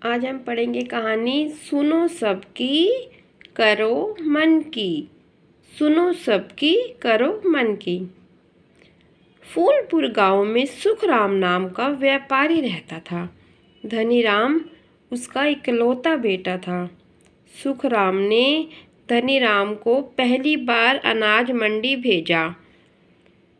आज हम पढ़ेंगे कहानी सुनो सबकी करो मन की। सुनो सबकी करो मन की। फूलपुर गांव में सुखराम नाम का व्यापारी रहता था। धनीराम उसका इकलौता बेटा था। सुखराम ने धनीराम को पहली बार अनाज मंडी भेजा।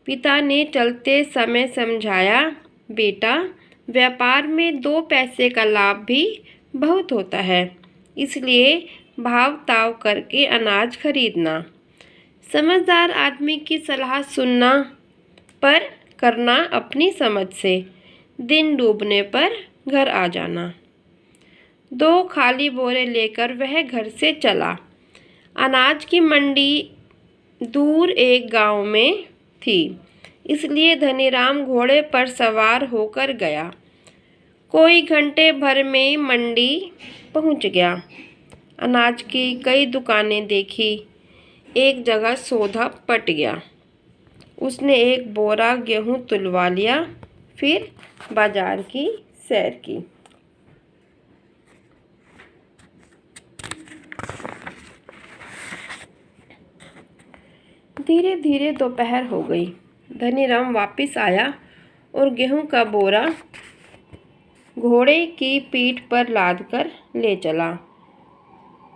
पिता ने चलते समय समझाया, बेटा, व्यापार में 2 पैसे का लाभ भी बहुत होता है, इसलिए भाव ताव करके अनाज खरीदना। समझदार आदमी की सलाह सुनना, पर करना अपनी समझ से। दिन डूबने पर घर आ जाना। 2 खाली बोरे लेकर वह घर से चला। अनाज की मंडी दूर एक गांव में थी, इसलिए धनीराम घोड़े पर सवार होकर गया। कोई घंटे भर में मंडी पहुंच गया। अनाज की कई दुकानें देखी। एक जगह सौदा पट गया। उसने एक बोरा गेहूं तुलवा लिया, फिर बाजार की सैर की। धीरे धीरे दोपहर हो गई। धनीराम वापस आया और गेहूं का बोरा घोड़े की पीठ पर लादकर ले चला।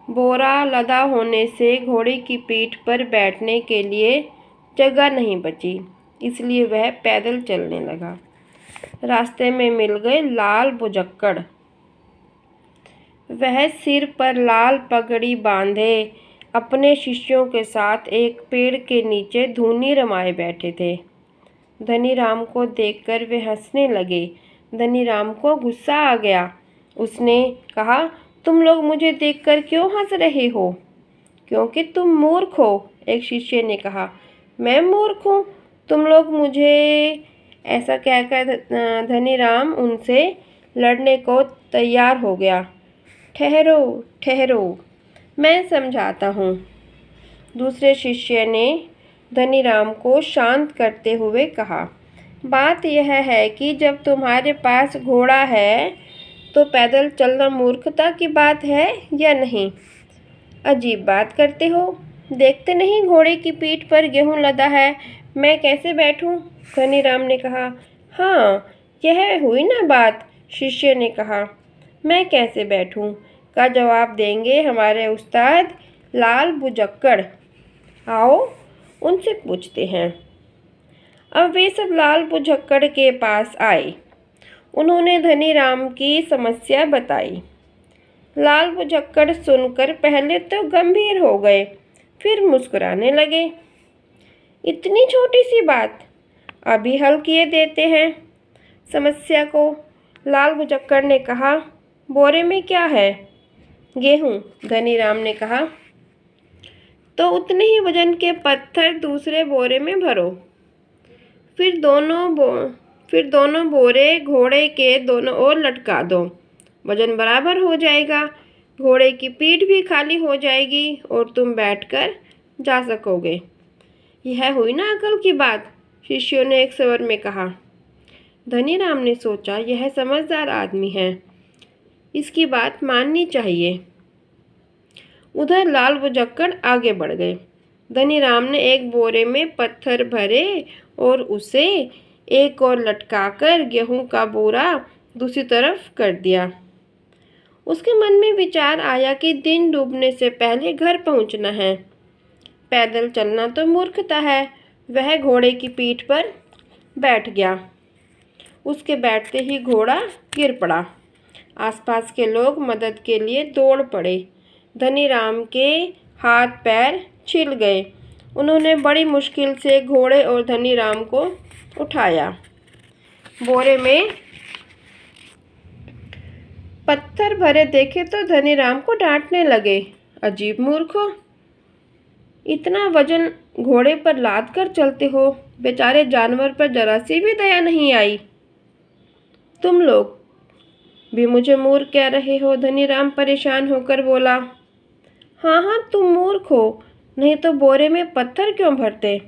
बोरा लदा होने से घोड़े की पीठ पर बैठने के लिए जगह नहीं बची, इसलिए वह पैदल चलने लगा। रास्ते में मिल गए लाल बुजक्कड़। वह सिर पर लाल पगड़ी बांधे अपने शिष्यों के साथ एक पेड़ के नीचे धूनी रमाए बैठे थे। धनीराम को देखकर वे हंसने लगे। धनीराम को गुस्सा आ गया। उसने कहा, तुम लोग मुझे देखकर क्यों हंस रहे हो? क्योंकि तुम मूर्ख हो, एक शिष्य ने कहा। मैं मूर्ख हूँ? तुम लोग मुझे? ऐसा कहकर धनीराम उनसे लड़ने को तैयार हो गया। ठहरो ठहरो, मैं समझाता हूँ। दूसरे शिष्य ने धनीराम को शांत करते हुए कहा, बात यह है कि जब तुम्हारे पास घोड़ा है तो पैदल चलना मूर्खता की बात है या नहीं? अजीब बात करते हो। देखते नहीं घोड़े की पीठ पर गेहूं लदा है, मैं कैसे बैठूं? धनीराम ने कहा। हाँ, यह हुई ना बात, शिष्य ने कहा। मैं कैसे बैठूं का जवाब देंगे हमारे उस्ताद लाल बुजक्कड़। आओ उनसे पूछते हैं। अब वे सब लाल बुजक्कड़ के पास आए। उन्होंने धनीराम की समस्या बताई। लाल बुजक्कड़ सुनकर पहले तो गंभीर हो गए, फिर मुस्कुराने लगे। इतनी छोटी सी बात, अभी हल किए देते हैं समस्या को। लाल बुजक्कड़ ने कहा, बोरे में क्या है? गेहूं, धनीराम ने कहा। तो उतने ही वजन के पत्थर दूसरे बोरे में भरो। फिर दोनों बोरे घोड़े के दोनों ओर लटका दो। वजन बराबर हो जाएगा, घोड़े की पीठ भी खाली हो जाएगी और तुम बैठकर जा सकोगे। यह हुई ना अकल की बात, शिष्यों ने एक स्वर में कहा। धनीराम ने सोचा, यह समझदार आदमी है, इसकी बात माननी चाहिए। उधर लाल बुजक्कड़ आगे बढ़ गए। धनीराम ने एक बोरे में पत्थर भरे और उसे एक और लटकाकर गेहूं का बोरा दूसरी तरफ कर दिया। उसके मन में विचार आया कि दिन डूबने से पहले घर पहुंचना है। पैदल चलना तो मूर्खता है। वह घोड़े की पीठ पर बैठ गया। उसके बैठते ही घोड़ा गिर पड़ा। आसपास के लोग मदद के लिए दौड़ पड़े। धनीराम के हाथ पैर छिल गए। उन्होंने बड़ी मुश्किल से घोड़े और धनीराम को उठाया। बोरे में पत्थर भरे देखे तो धनीराम को डांटने लगे। अजीब मूर्ख हो, इतना वजन घोड़े पर लाद कर चलते हो। बेचारे जानवर पर जरा सी भी दया नहीं आई। तुम लोग भी मुझे मूर्ख कह रहे हो? धनीराम परेशान होकर बोला। हाँ हाँ, तुम मूर्ख हो, नहीं तो बोरे में पत्थर क्यों भरते?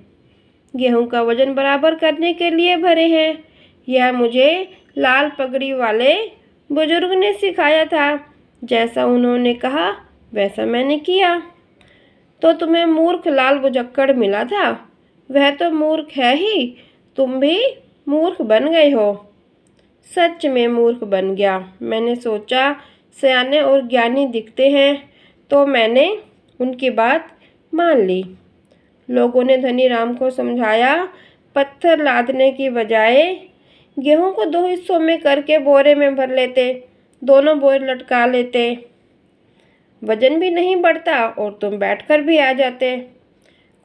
गेहूं का वजन बराबर करने के लिए भरे हैं। यह मुझे लाल पगड़ी वाले बुजुर्ग ने सिखाया था, जैसा उन्होंने कहा वैसा मैंने किया। तो तुम्हें मूर्ख लाल बुजक्कड़ मिला था? वह तो मूर्ख है ही, तुम भी मूर्ख बन गए हो। सच में मूर्ख बन गया। मैंने सोचा सयाने और ज्ञानी दिखते हैं, तो मैंने उनकी बात मान ली। लोगों ने धनीराम को समझाया, पत्थर लादने की बजाय गेहूं को 2 हिस्सों में करके बोरे में भर लेते, दोनों बोरे लटका लेते, वजन भी नहीं बढ़ता और तुम बैठकर भी आ जाते।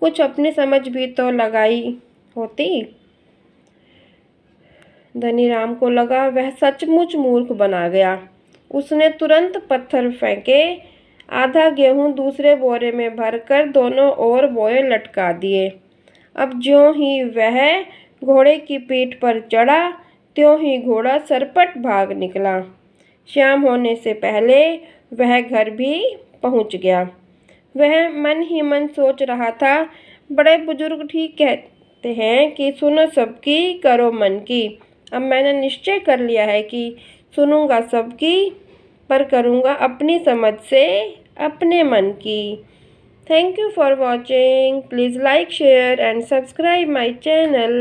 कुछ अपनी समझ भी तो लगाई होती। धनीराम को लगा वह सचमुच मूर्ख बना गया। उसने तुरंत पत्थर फेंके, आधा गेहूं दूसरे बोरे में भरकर दोनों ओर बोरे लटका दिए। अब ज्यों ही वह घोड़े की पीठ पर चढ़ा, त्यों ही घोड़ा सरपट भाग निकला। शाम होने से पहले वह घर भी पहुंच गया। वह मन ही मन सोच रहा था, बड़े बुजुर्ग ठीक कहते हैं कि सुनो सबकी, करो मन की। अब मैंने निश्चय कर लिया है कि सुनूंगा सबकी, पर करूंगा अपनी समझ से, अपने मन की। Thank you for watching. Please like, share and subscribe my channel.